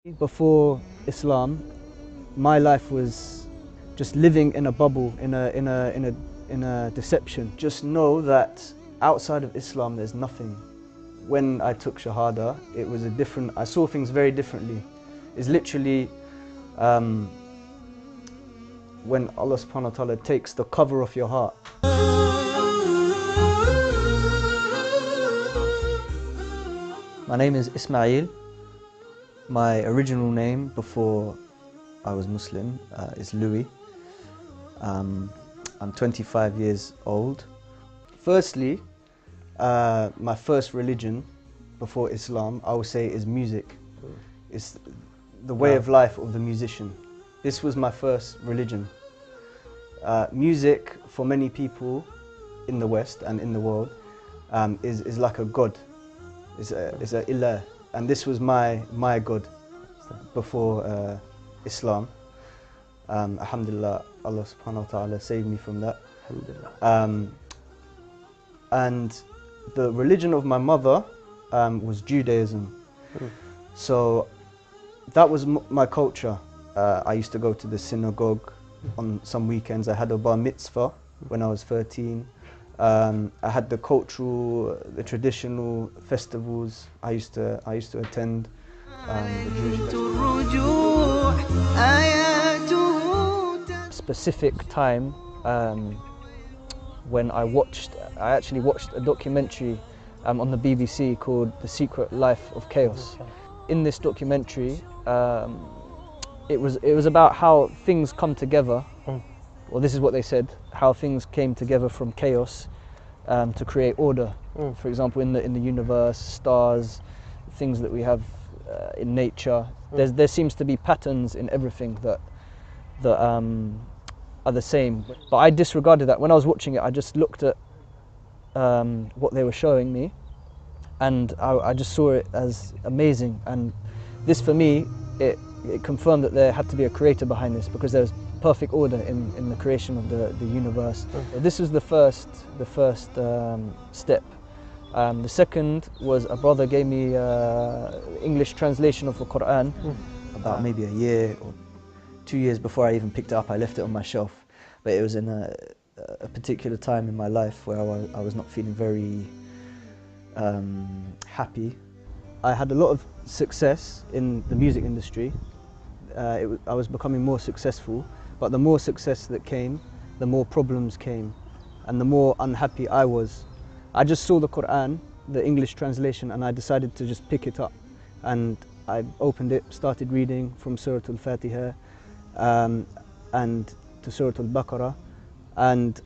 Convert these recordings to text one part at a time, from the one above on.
Before Islam, my life was just living in a bubble, in a deception. Just know that outside of Islam there's nothing. When I took Shahada, it was I saw things very differently. It's literally when Allah subhanahu wa ta'ala takes the cover off your heart. My name is Ismail. My original name before I was Muslim is Louis. I'm 25 years old. Firstly, my first religion before Islam, I would say, is music. It's the way of life of the musician. This was my first religion. Music, for many people in the West and in the world, is like a god. It's a ilah. And this was my God before Islam. Alhamdulillah, Allah subhanahu wa ta'ala saved me from that. Alhamdulillah. And the religion of my mother was Judaism. So that was my culture. I used to go to the synagogue on some weekends. I had a bar mitzvah when I was 13. I had the traditional festivals. I used to attend the Jewish festivals. Specific time when I actually watched a documentary on the BBC called The Secret Life of Chaos. In this documentary, it was about how things come together. Well, this is what they said, how things came together from chaos to create order. For example, in the universe, stars, things that we have in nature. There seems to be patterns in everything that are the same. But I disregarded that. When I was watching it, I just looked at what they were showing me, and I just saw it as amazing. And this, for me, it confirmed that there had to be a creator behind this, because there was perfect order in the creation of the universe. This was the first step. The second was a brother gave me English translation of the Quran about maybe a year or 2 years before I even picked it up. I left it on my shelf, but it was in a particular time in my life where I was not feeling very happy. I had a lot of success in the music industry. I was becoming more successful, but the more success that came, the more problems came, and the more unhappy I was. I just saw the Quran, the English translation, and I decided to just pick it up. And I opened it, started reading from Surah Al-Fatiha and to Surah Al-Baqarah, and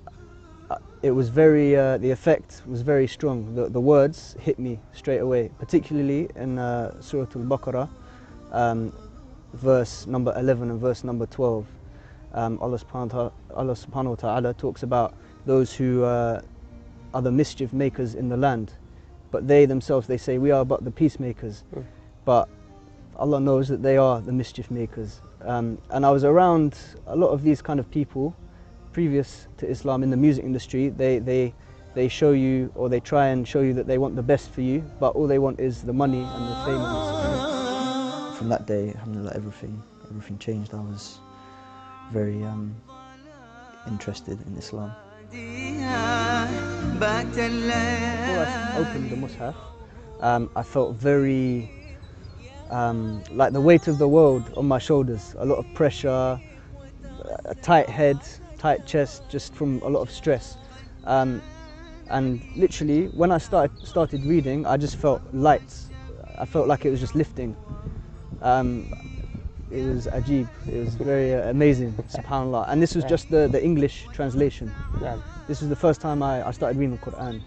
it was the effect was very strong. The words hit me straight away, particularly in Surah Al-Baqarah, verse number 11 and verse number 12. Allah subhanahu wa ta'ala talks about those who are the mischief makers in the land, but they themselves, they say, we are but the peacemakers. But Allah knows that they are the mischief makers. And I was around a lot of these kind of people previous to Islam in the music industry. They show you, or they try and show you that they want the best for you, but all they want is the money and the fame and the success. From that day, alhamdulillah, everything changed. I was very interested in Islam. Before I opened the Mus'haf, I felt very like the weight of the world on my shoulders. A lot of pressure, a tight head, tight chest, just from a lot of stress. And literally, when I started reading, I just felt light. I felt like it was just lifting. It was ajib, it was very amazing, subhanallah. And this was just the English translation. This was the first time I started reading the Quran.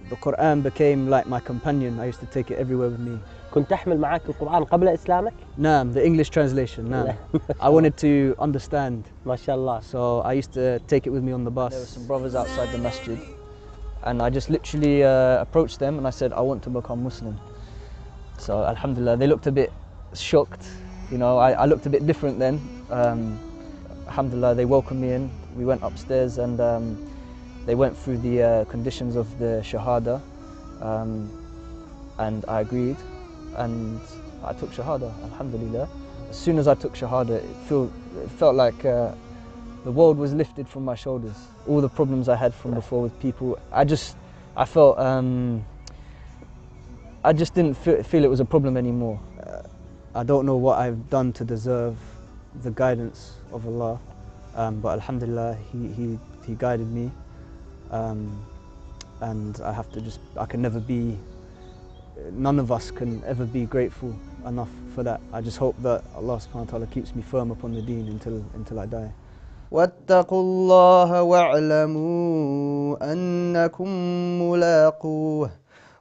The Quran became like my companion. I used to take it everywhere with me. كنت تحمل معك القرآن قبل إسلامك؟ نعم, the English translation, نعم. I wanted to understand. ما شاء الله. So I used to take it with me on the bus. There were some brothers outside the masjid, and I just literally approached them and I said, I want to become Muslim. So alhamdulillah, they looked a bit shocked. You know, I looked a bit different then. Alhamdulillah, they welcomed me in. We went upstairs and they went through the conditions of the Shahada, and I agreed. And I took Shahada, alhamdulillah. As soon as I took Shahada, it felt like the world was lifted from my shoulders. All the problems I had from before with people, I felt, I just didn't feel it was a problem anymore. I don't know what I've done to deserve the guidance of Allah, but alhamdulillah, He guided me, and I can never be, none of us can ever be grateful enough for that. I just hope that Allah subhanahu wa ta'ala keeps me firm upon the deen until I die. واتقوا الله واعلموا أنكم ملاقوه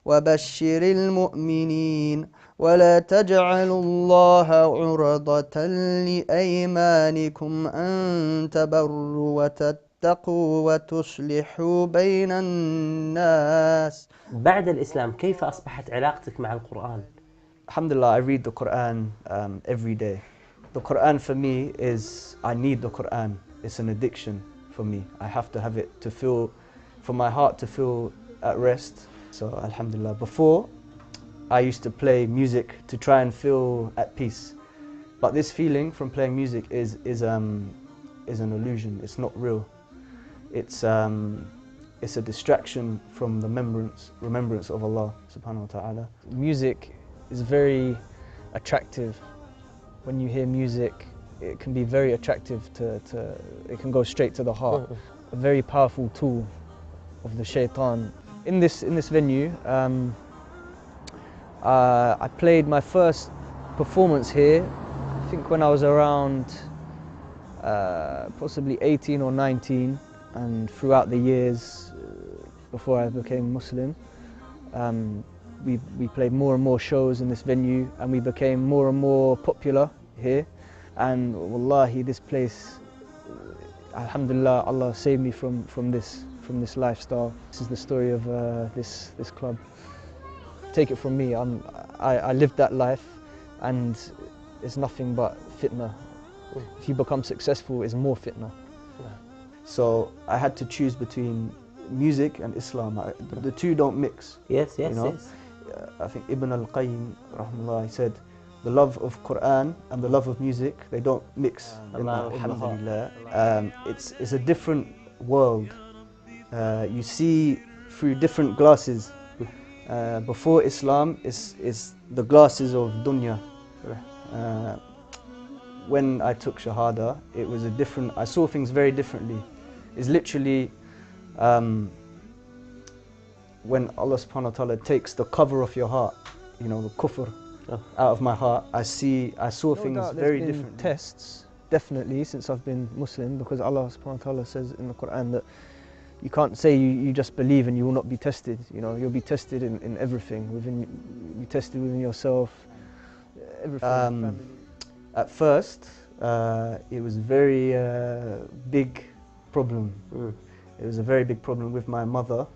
وبشر المؤمنين ولا تجعلوا الله عرضة لأيمانكم أن تبروا وتتقوا وتصلحوا بين الناس. بعد الإسلام كيف أصبحت علاقتك مع القرآن؟ Alhamdulillah, I read the Quran every day. The Quran for me is, I need the Quran. It's an addiction for me. I have to have it to feel, for my heart to feel at rest. So alhamdulillah, before I used to play music to try and feel at peace. But this feeling from playing music is an illusion. It's not real. It's a distraction from the remembrance of Allah subhanahu wa ta'ala. Music is very attractive. When you hear music, it can be very attractive it can go straight to the heart. A very powerful tool of the shaitan. In this venue, I played my first performance here, I think when I was around possibly 18 or 19, and throughout the years before I became Muslim, we played more and more shows in this venue, and we became more and more popular here. And wallahi, this place, alhamdulillah, Allah saved me from this lifestyle. This is the story of this club. Take it from me, I lived that life, and it's nothing but fitna. If you become successful, it's more fitna. So I had to choose between music and Islam. The two don't mix. Yes. I think Ibn al-Qayyim, rahmatullah, he said, the love of Quran and the love of music, they don't mix. Alhamdulillah. It's a different world. You see through different glasses. Before Islam is the glasses of dunya. When I took Shahada, it was I saw things very differently. It's literally when Allah subhanahu wa ta'ala takes the cover off your heart, the kufr out of my heart, I saw things very different. Tests, definitely, since I've been Muslim, because Allah subhanahu wa ta'ala says in the Quran that you can't say you just believe and you will not be tested. You'll be tested in everything. You'll be tested within yourself, everything. At first, it was a very big problem. It was a very big problem with my mother,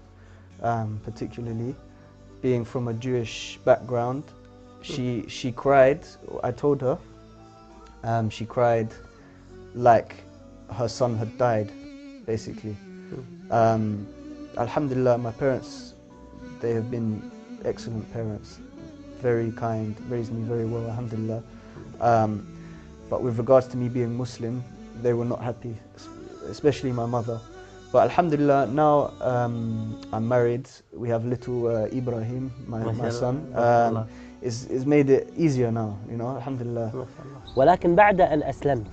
particularly, being from a Jewish background. She cried. I told her. She cried like her son had died, basically. Alhamdulillah, my parents, they have been excellent parents, very kind, raised me very well, alhamdulillah. But with regards to me being Muslim, they were not happy, especially my mother. But alhamdulillah, now I'm married, we have little Ibrahim, my son. It's made it easier now, alhamdulillah. ولكن بعد أن أسلمت،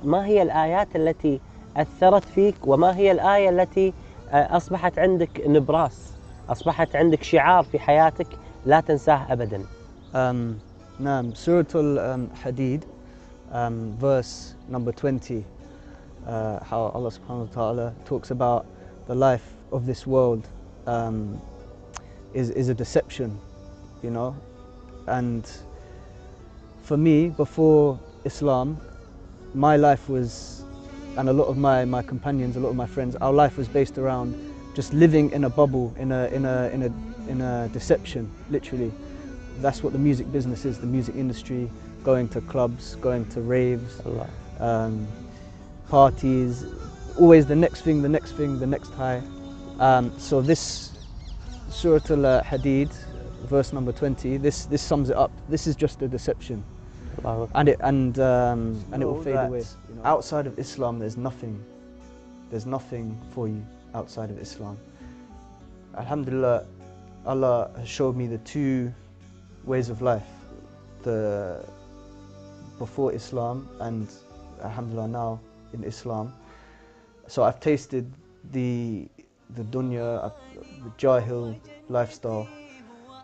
ما هي الآيات التي أثرت فيك، وما هي الآية التي أصبحت عندك نبراس، أصبحت عندك شعار في حياتك لا تنساه أبدا؟ نعم، سورة الحديد, verse number 20, how Allah subhanahu wa ta'ala talks about the life of this world is a deception, and for me, before Islam, my life was, and a lot of my companions, a lot of my friends, our life was based around just living in a bubble, in a deception, literally. That's what the music business is, the music industry, going to clubs, going to raves, parties, always the next thing, the next high. So this Surah al-Hadid, verse number 20, this sums it up. This is just a deception, الله and it will fade that, away. Outside of Islam, there's nothing for you outside of Islam. Alhamdulillah, Allah has showed me the two ways of life, the before Islam and alhamdulillah now in Islam. So I've tasted the dunya, the jahil lifestyle,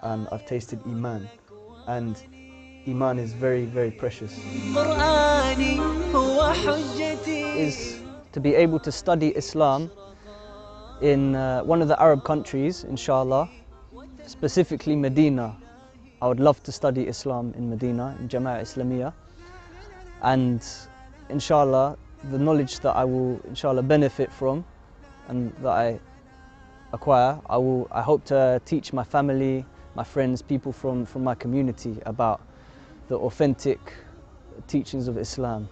and I've tasted Iman, and Iman is very, very precious. Is to be able to study Islam in one of the Arab countries, inshallah, specifically Medina. I would love to study Islam in Medina, in Jama'ah Islamiyah, and inshallah the knowledge that I will inshallah benefit from and that I acquire, I hope to teach my family, my friends, people from my community about the authentic teachings of Islam.